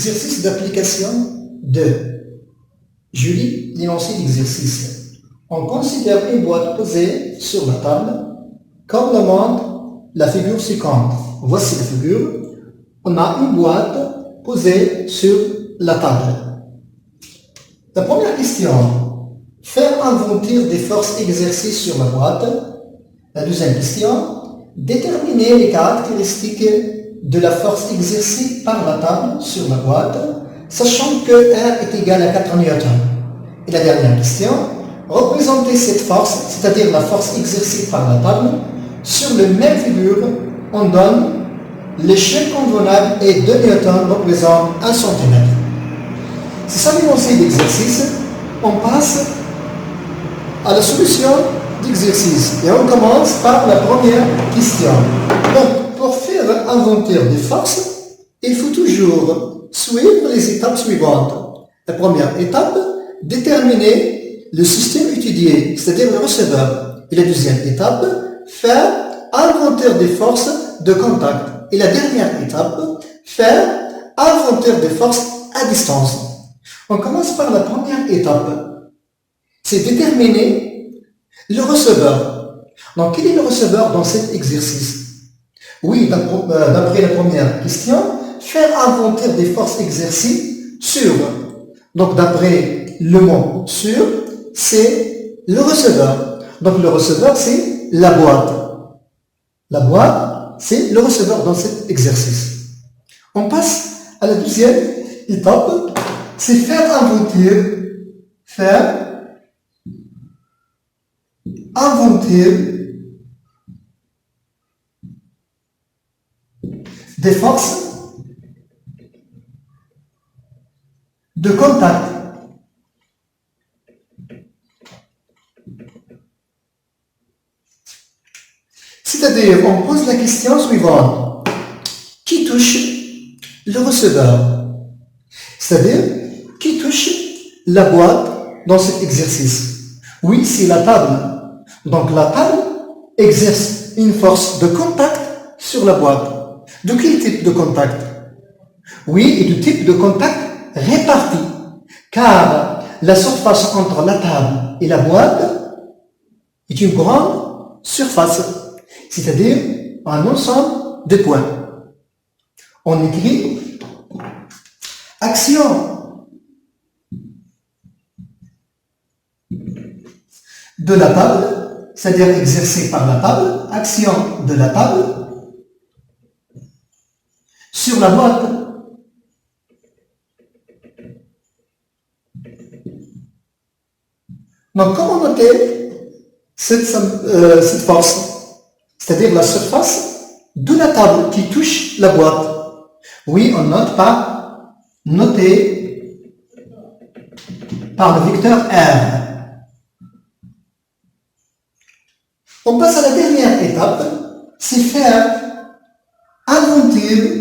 Exercice d'application 2. Julie, l'énoncé d'exercice. On considère une boîte posée sur la table comme le montre la figure suivante. Voici la figure. On a une boîte posée sur la table. La première question, faire inventir des forces exercées sur la boîte. La deuxième question, déterminer les caractéristiques de la force exercée par la table sur la boîte, sachant que R est égal à 4 newtons. Et la dernière question, représenter cette force, c'est-à-dire la force exercée par la table, sur le même figure, on donne l'échelle convenable et 2 newtons représente 1 cm. C'est ça l'énoncé d'exercice. On passe à la solution d'exercice. Et on commence par la première question. Donc, pour faire inventir des forces, il faut toujours suivre les étapes suivantes. La première étape, déterminer le système étudié, c'est-à-dire le receveur. Et la deuxième étape, faire inventaire des forces de contact. Et la dernière étape, faire inventaire des forces à distance. On commence par la première étape. C'est déterminer le receveur. Donc, quel est le receveur dans cet exercice? Oui, d'après la première question, faire inventaire des forces exercées sur. Donc, d'après le mot sur, c'est le receveur. Donc, le receveur, c'est la boîte. La boîte, c'est le receveur dans cet exercice. On passe à la deuxième étape, c'est faire inventer des forces de contact. C'est-à-dire, on pose la question suivante. Qui touche le receveur? C'est-à-dire, qui touche la boîte dans cet exercice? Oui, c'est la table. Donc, la table exerce une force de contact sur la boîte. De quel type de contact? Oui, et du type de contact réparti. Car la surface entre la table et la boîte est une grande surface, c'est-à-dire un ensemble de points. On écrit action de la table, c'est-à-dire exercée par la table, action de la table sur la boîte. Donc, comment noter cette force? C'est-à-dire la surface de la table qui touche la boîte. Oui, on note par noter par le vecteur R. On passe à la dernière étape, c'est faire inventer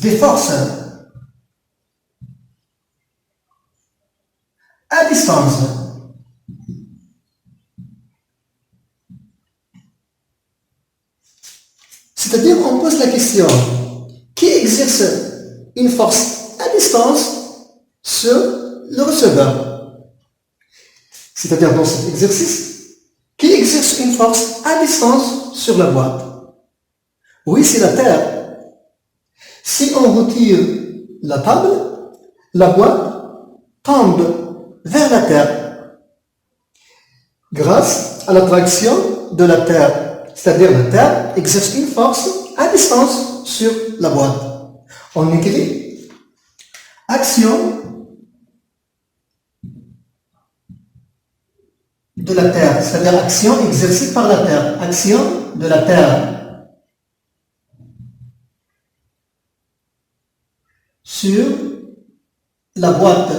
des forces à distance. C'est-à-dire, on pose la question, qui exerce une force à distance sur le receveur? C'est-à-dire, dans cet exercice, qui exerce une force à distance sur la boîte? Oui, c'est la Terre. Si on retire la table, la boîte tombe vers la Terre grâce à l'attraction de la Terre. C'est-à-dire la Terre exerce une force à distance sur la boîte. On écrit action de la Terre, c'est-à-dire action exercée par la Terre. Action de la Terre sur la boîte.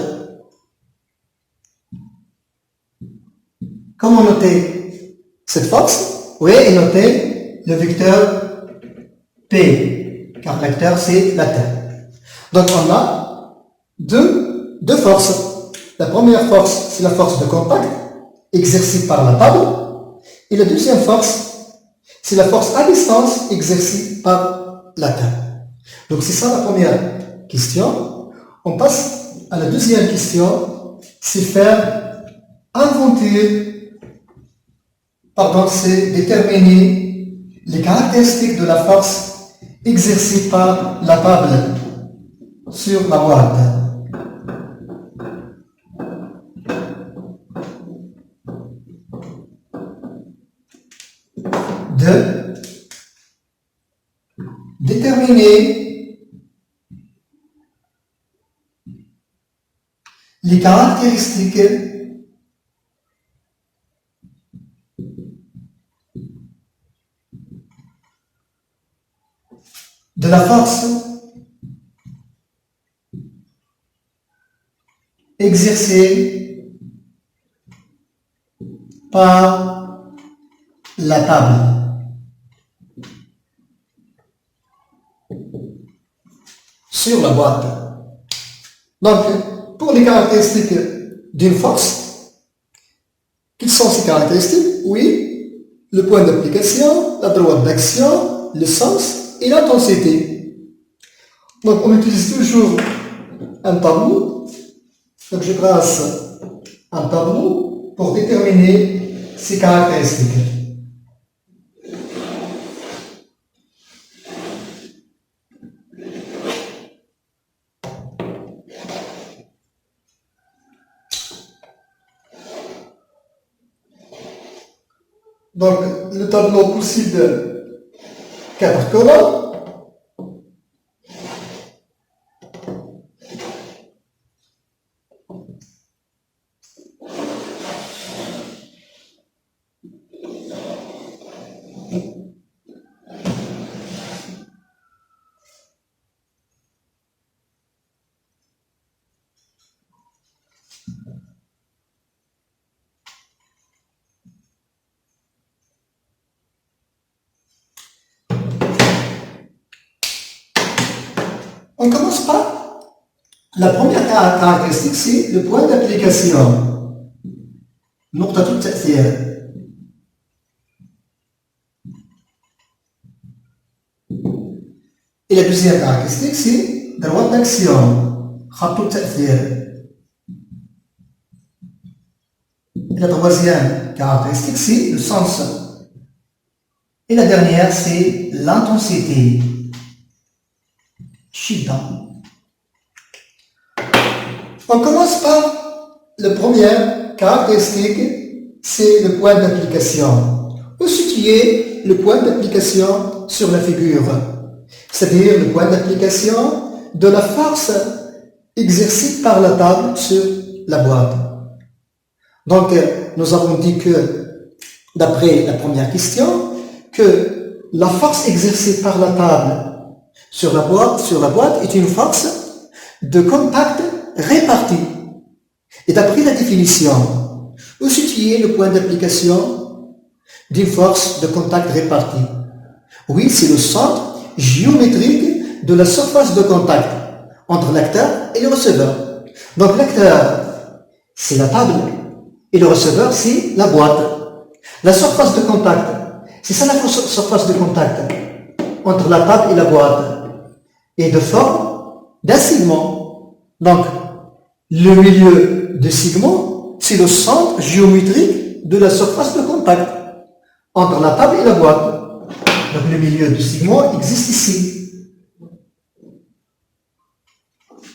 Comment noter cette force? Oui, et noter le vecteur P, car le vecteur c'est la Terre. Donc on a deux forces. La première force, c'est la force de contact exercée par la table. Et la deuxième force, c'est la force à distance exercée par la table. Donc c'est ça la première question. On passe à la deuxième question, c'est c'est déterminer les caractéristiques de la force exercée par la table sur la boîte. De déterminer les caractéristiques de la force exercée par la table. Sur la boîte. Donc, pour les caractéristiques d'une force, quelles sont ces caractéristiques? Oui, le point d'application, la droite d'action, le sens et l'intensité. Donc, on utilise toujours un tableau. Donc, je trace un tableau pour déterminer ces caractéristiques. Donc, le tableau possède 4 colonnes. On commence par la première caractéristique, c'est le point d'application. نقطة التأثير. Et la deuxième caractéristique, c'est droite d'action. خط التأثير. Et la troisième caractéristique, c'est le sens. Et la dernière, c'est l'intensité. Shida. On commence par la première caractéristique, c'est le point d'application. Où situer le point d'application sur la figure? C'est-à-dire le point d'application de la force exercée par la table sur la boîte. Donc, nous avons dit que, d'après la première question, que la force exercée par la table sur la boîte est une force de contact répartie. Et d'après la définition, où situer le point d'application d'une force de contact répartie? Oui, c'est le centre géométrique de la surface de contact entre l'acteur et le receveur. Donc l'acteur, c'est la table, et le receveur, c'est la boîte. La surface de contact, c'est ça la surface de contact entre la table et la boîte, et de forme d'un segment. Donc, le milieu de segment, c'est le centre géométrique de la surface de contact entre la table et la boîte. Donc, le milieu du segment existe ici.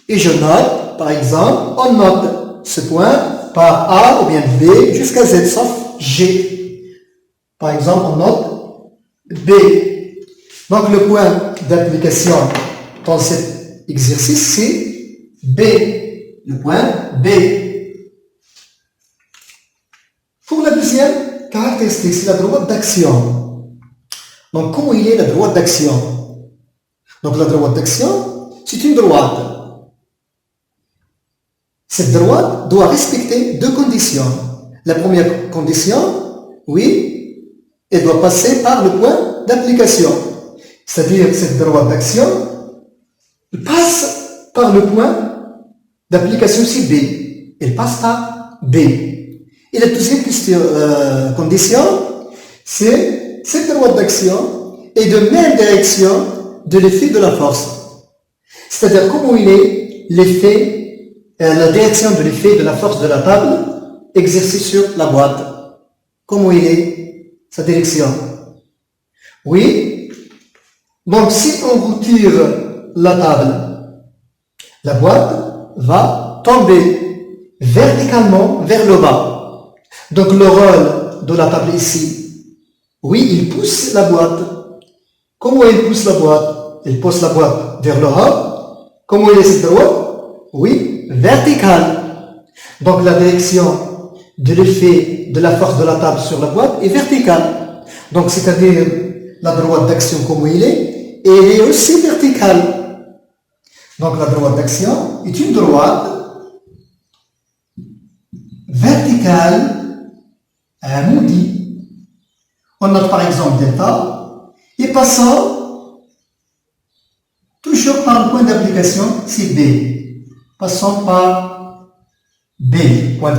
Et je note, par exemple, on note ce point par A ou bien B jusqu'à Z, sauf G. Par exemple, on note B. Donc, le point d'application dans cet exercice, c'est B. Le point B. Pour la deuxième caractéristique, c'est la droite d'action. Donc, comment il est la droite d'action? Donc, la droite d'action, c'est une droite. Cette droite doit respecter deux conditions. La première condition, oui, elle doit passer par le point d'application. C'est-à-dire, cette droite d'action passe par le point d'application, c'est B. Elle passe par B. Et la deuxième condition, c'est cette droite d'action est de même direction de l'effet de la force. C'est-à-dire comment il est l'effet, la direction de l'effet de la force de la table exercée sur la boîte. Comment il est sa direction? Oui. Donc si on retire la table, la boîte va tomber verticalement vers le bas. Donc le rôle de la table ici, oui, il pousse la boîte. Comment il pousse la boîte? Il pousse la boîte vers le haut. Comment il est cette droite? Oui, verticale. Donc la direction de l'effet de la force de la table sur la boîte est verticale. Donc c'est-à-dire la droite d'action comme il est, et elle est aussi verticale. Donc la droite d'action est une droite verticale amoudie. On note par exemple delta et passant toujours par le point d'application, c'est B. Passons par B. Point.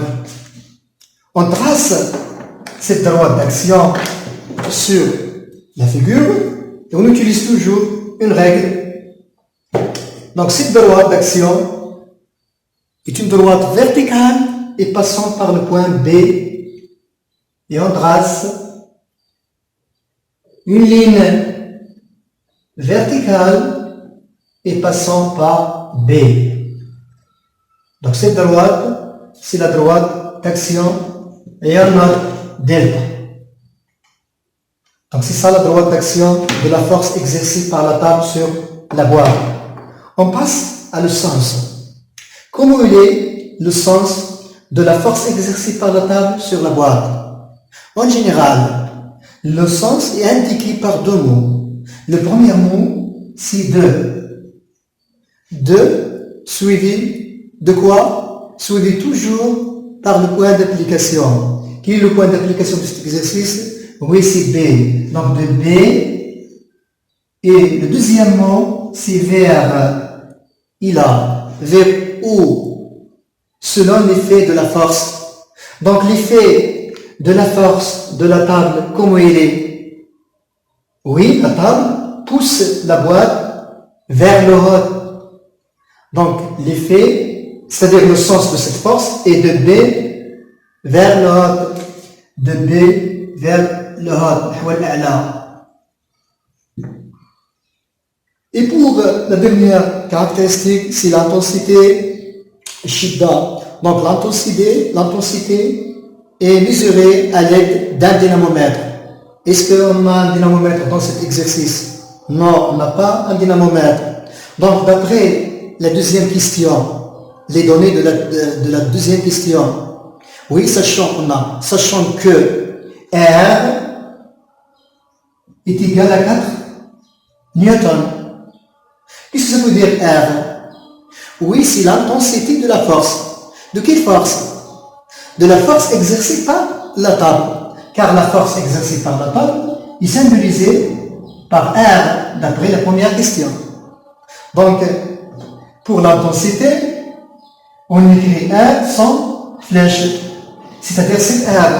On trace cette droite d'action sur la figure et on utilise toujours une règle. Donc cette droite d'action est une droite verticale et passant par le point B et on trace une ligne verticale et passant par B. Donc cette droite, c'est la droite d'action et on note delta. Donc c'est ça la droite d'action de la force exercée par la table sur la boîte. On passe à le sens. Comment il est le sens de la force exercée par la table sur la boîte? En général, le sens est indiqué par deux mots. Le premier mot, c'est de. De, suivi de quoi? Suivi toujours par le point d'application. Quel est le point d'application de cet exercice? Oui, c'est B. Donc de B. Et le deuxième mot, c'est vers ILA. Vers où? Selon l'effet de la force. Donc l'effet de la force de la table, comment il est? Oui, la table pousse la boîte vers le haut. Donc l'effet, c'est-à-dire le sens de cette force, est de B vers le haut. De B vers le haut. Et pour la dernière caractéristique, c'est l'intensité shidda. Donc l'intensité est mesurée à l'aide d'un dynamomètre. Est-ce qu'on a un dynamomètre dans cet exercice? Non, on n'a pas un dynamomètre. Donc d'après la deuxième question, les données de la deuxième question, oui, sachant que R est égal à 4 newtons. Qu'est-ce que ça veut dire R? Oui, c'est l'intensité de la force. De quelle force? De la force exercée par la table. Car la force exercée par la table est symbolisée par R, d'après la première question. Donc, pour l'intensité, on écrit R sans flèche. C'est-à-dire c'est R.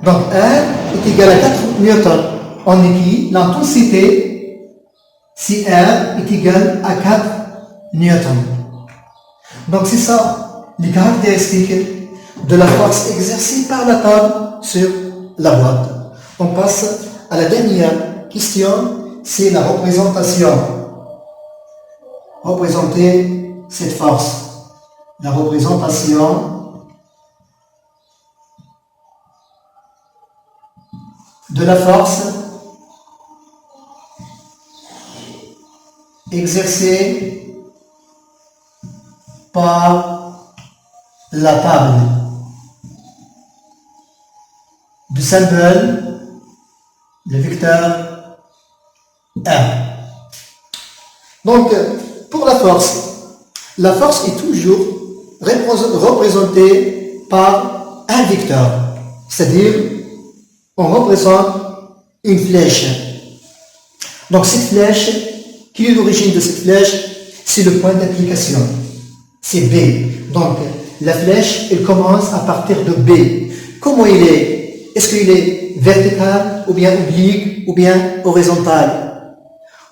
Donc, R est égal à 4 newtons. On écrit l'intensité si R est égal à 4 newtons. Donc, c'est ça, les caractéristiques de la force exercée par la table sur la boîte. On passe à la dernière question, c'est la représentation. Représenter cette force. La représentation de la force exercée par la table. Du symbole, le vecteur R. Donc, pour la force est toujours représentée par un vecteur. C'est-à-dire, on représente une flèche. Donc, cette flèche, quelle est l'origine de cette flèche? C'est le point d'application. C'est B. Donc, la flèche, elle commence à partir de B. Comment il est est-ce qu'il est vertical, ou bien oblique, ou bien horizontal?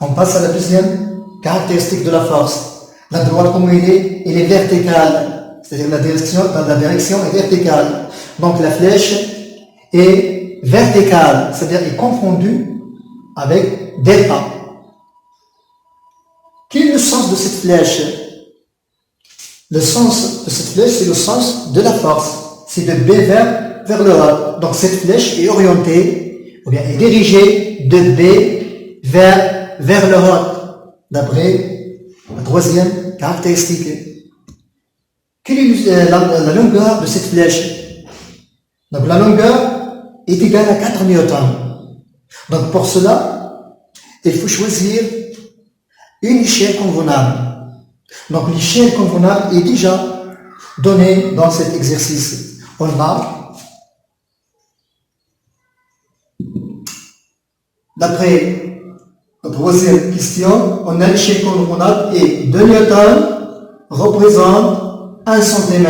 On passe à la deuxième caractéristique de la force. La droite, comme il est verticale, c'est-à-dire la direction est verticale. Donc la flèche est verticale, c'est-à-dire est confondue avec des pas. Quel est le sens de cette flèche? Le sens de cette flèche, c'est le sens de la force. C'est de B vers le haut. Donc cette flèche est orientée, ou bien est dirigée de B vers le haut, d'après la troisième caractéristique. Quelle est la longueur de cette flèche? Donc la longueur est égale à 4 newtons. Donc pour cela, il faut choisir une échelle convenable. Donc l'échelle convenable est déjà donnée dans cet exercice. On a, d'après la troisième question, on a l'échelle convenable et 2 newtons représente 1 cm.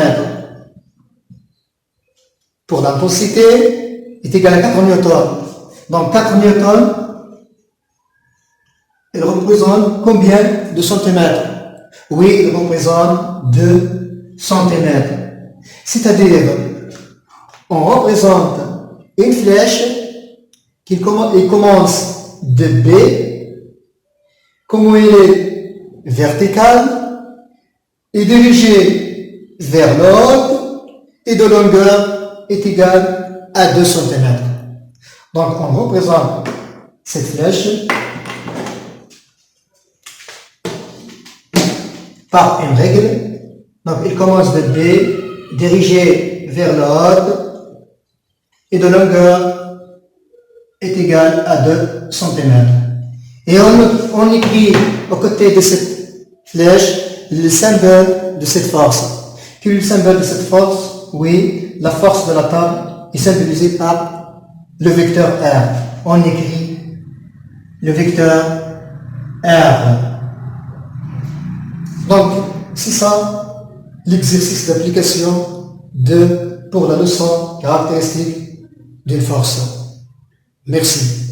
Pour l'intensité est égale à 4 newtons. Donc 4 newtons, il représente combien de centimètres? Oui, il représente 2 centimètres. C'est-à-dire, on représente une flèche qui commence de B, comme il est vertical, est dirigée vers le haut et de longueur est égale à 2 cm. Donc, on représente cette flèche par une règle. Donc, il commence de B, dirigé vers le haut, et de longueur est égal à 2 cm. Et on écrit aux côtés de cette flèche le symbole de cette force. Quel est le symbole de cette force? Oui, la force de la table est symbolisée par le vecteur R. On écrit le vecteur R. Donc, c'est ça l'exercice d'application pour la leçon caractéristique d'une force. Merci.